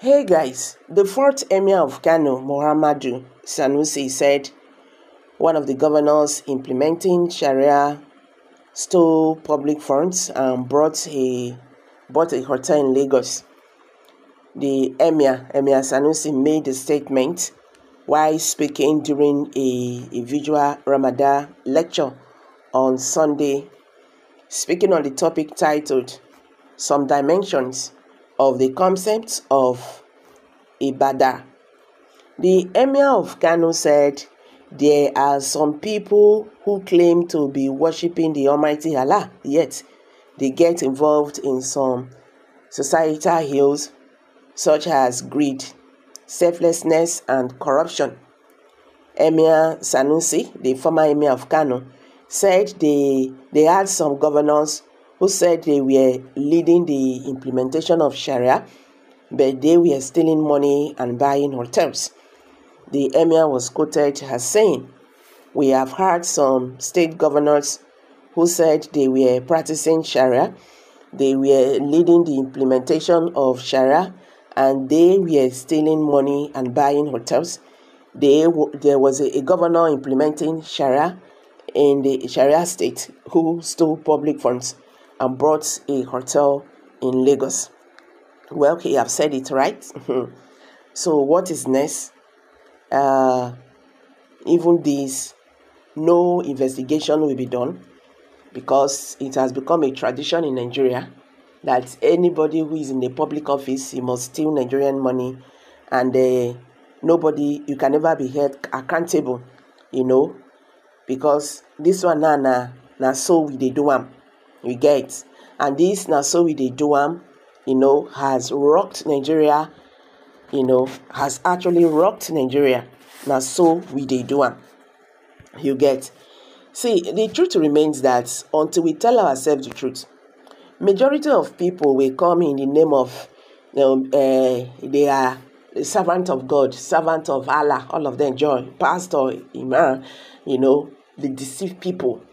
Hey guys, the fourth Emir of Kano, Muhammadu Sanusi, said one of the governors implementing Sharia stole public funds and bought a hotel in Lagos. The Emir Sanusi made a statement while speaking during a visual Ramadan lecture on Sunday, speaking on the topic titled Some Dimensions of the Concept of Ibadah. The Emir of Kano said there are some people who claim to be worshipping the Almighty Allah, yet they get involved in some societal ills such as greed, selflessness, and corruption. Emir Sanusi, the former Emir of Kano, said they had some governors who said they were leading the implementation of Sharia, but they were stealing money and buying hotels. The Emir was quoted as saying, "We have heard some state governors who said they were practicing Sharia, they were leading the implementation of Sharia, and they were stealing money and buying hotels. There was a governor implementing Sharia in the Sharia state who stole public funds and bought a hotel in Lagos." Well, he have said it right. So what is next? Even this, no investigation will be done because it has become a tradition in Nigeria that anybody who is in a public office, he must steal Nigerian money, and you can never be held accountable, because this one na so we dey do am, you get, and this na so we dey do am, has rocked Nigeria, has actually rocked Nigeria. Now, so we dey do am, you get. See, the truth remains that until we tell ourselves the truth, majority of people will come in the name of, they are the servant of God, servant of Allah, all of them, joy, pastor, imam, they deceive people,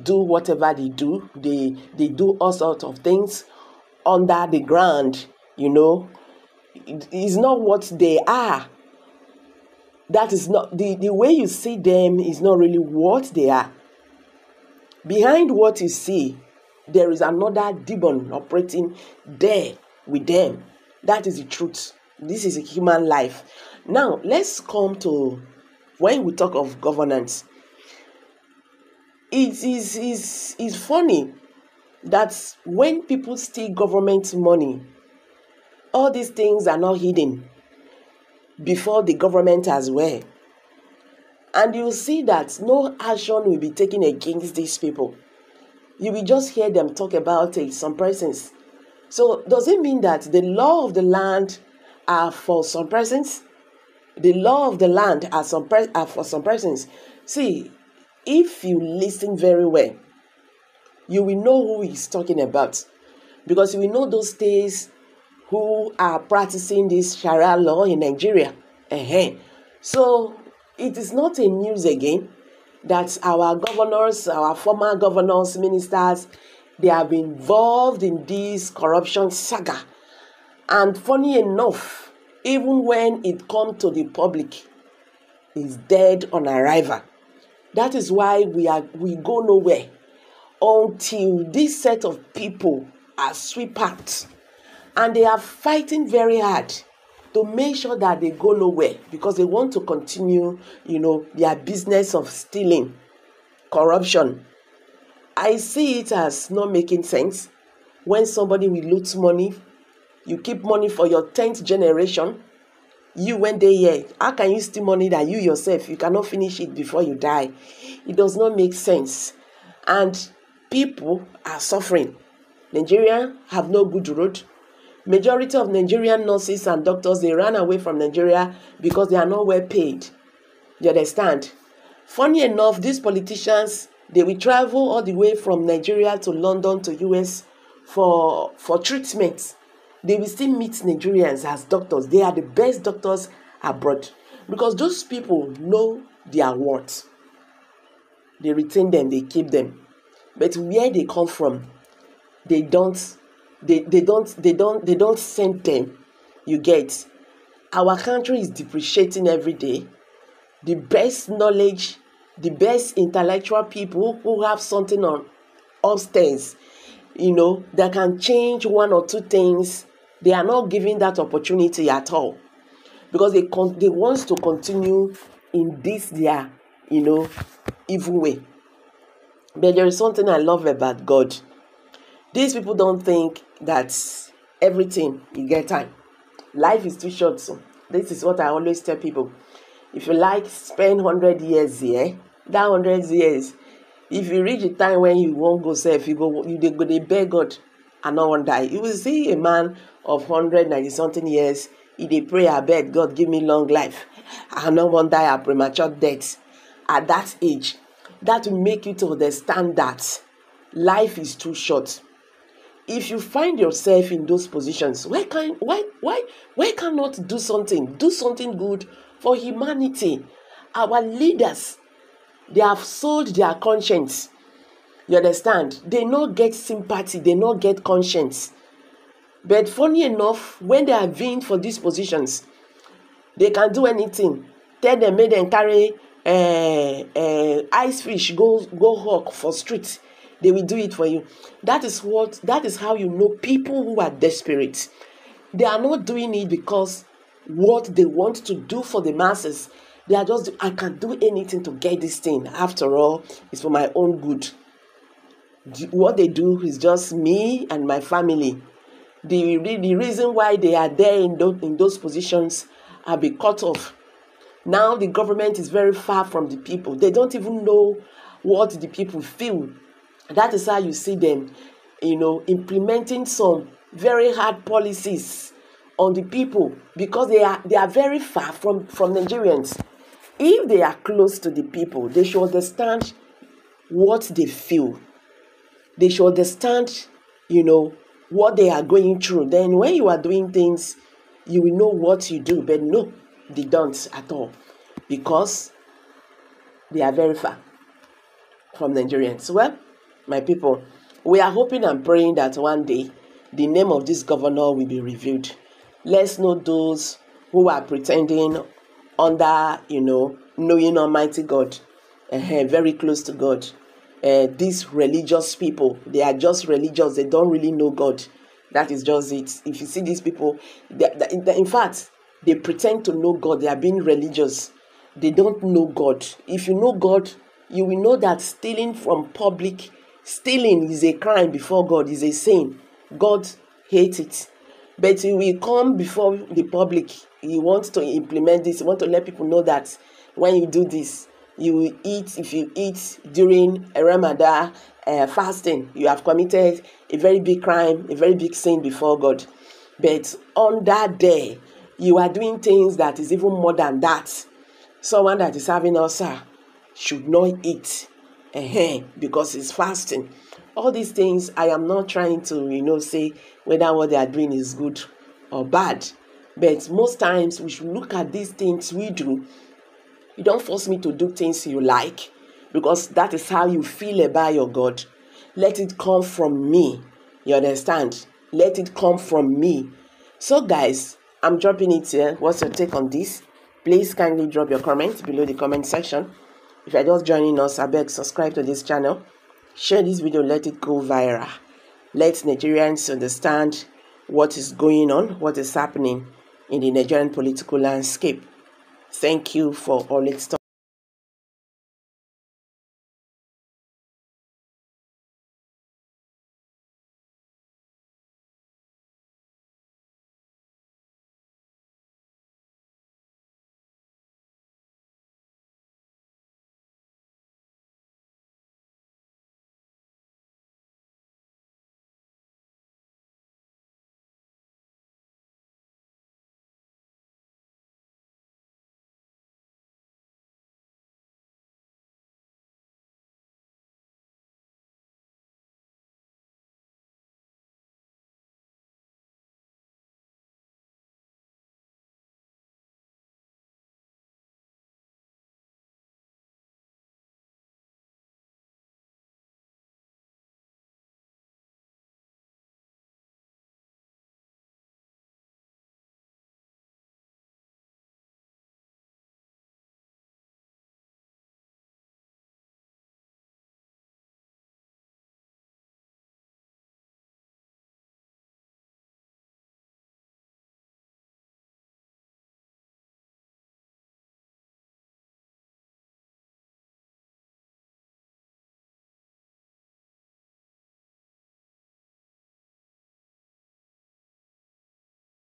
do whatever they do. They do all sorts of things under the ground, It's not what they are. That is not, the way you see them is not really what they are. Behind what you see, there is another demon operating there with them. That is the truth. This is a human life. Now, let's come to when we talk of governance. It is funny that when people steal government money, all these things are not hidden before the government as well. And you see that no action will be taken against these people. You will just hear them talk about it, some persons. So does it mean that the law of the land are for some persons? The law of the land are for some persons. See, if you listen very well, you will know who he's talking about. Because you will know those states who are practicing this Sharia law in Nigeria. So it is not a news again that our governors, our former governors, ministers, they have been involved in this corruption saga. And funny enough, even when it comes to the public, it's dead on arrival. That is why we go nowhere until this set of people are swept out. And they are fighting very hard to make sure that they go nowhere because they want to continue, their business of stealing, corruption. I see it as not making sense. When somebody will loot money, you keep money for your 10th generation. You went there here. How can you steal money that you yourself, you cannot finish it before you die? It does not make sense. And people are suffering. Nigeria have no good road. Majority of Nigerian nurses and doctors, they ran away from Nigeria because they are not well paid. You understand? Funny enough, these politicians, they will travel all the way from Nigeria to London to US for treatment. They will still meet Nigerians as doctors. They are the best doctors abroad because those people know their worth. They retain them, they keep them. But where they come from, they don't send them. You get, Our country is depreciating every day. The best knowledge, the best intellectual people who have something on upstairs, that can change one or two things, they are not given that opportunity at all, because they want to continue in this their evil way. But there is something I love about God. These people don't think that everything you get time. Life is too short. So this is what I always tell people. If you spend 100 years here, that 100 years, if you reach the time when you won't go safe, you go they beg God and no one die. You will see a man of 190 something years, they pray, I beg God, give me long life, and no one die a premature death at that age. That will make you to understand that life is too short. If you find yourself in those positions, why cannot do something good for humanity? Our leaders, they have sold their conscience. You understand? They not get sympathy, they not get conscience. But funny enough, when they are vying for these positions, they can do anything. Tell them, make them carry ice fish, go hawk for streets. They will do it for you. That is how you know people who are desperate. They are not doing it because what they want to do for the masses. They are just, I can do anything to get this thing. After all, it's for my own good. What they do is just me and my family. The reason why they are there in those positions are be cut off. Now the government is very far from the people. They don't even know what the people feel. That is how you see them, implementing some very hard policies on the people, because they are very far from Nigerians. If they are close to the people, they should understand what they feel. They should understand, what they are going through. Then when you are doing things, you will know what you do. But no, they don't at all, because they are very far from Nigerians. Well, my people, we are hoping and praying that one day the name of this governor will be revealed. Let's know those who are pretending under, knowing Almighty God, very close to God. These religious people, they are just religious. They don't really know God. That is just it. If you see these people, in fact, they pretend to know God. They are being religious. They don't know God. If you know God, you will know that stealing is a crime before God, is a sin. God hates it. But he will come before the public. He wants to implement this. He wants to let people know that when you do this, you will eat. If you eat during a Ramadan fasting, you have committed a very big crime, a very big sin before God. But on that day, you are doing things that is even more than that. Someone that is having ulcer should not eat because it's fasting. All these things, I am not trying to, say whether what they are doing is good or bad. But most times we should look at these things we do. You don't force me to do things you like, because that is how you feel about your God. Let it come from me. You understand? Let it come from me. So guys, I'm dropping it here. What's your take on this? Please kindly drop your comment below the comment section. If you're just joining us, I beg subscribe to this channel. Share this video, let it go viral. Let Nigerians understand what is going on, what is happening in the Nigerian political landscape. Thank you for all its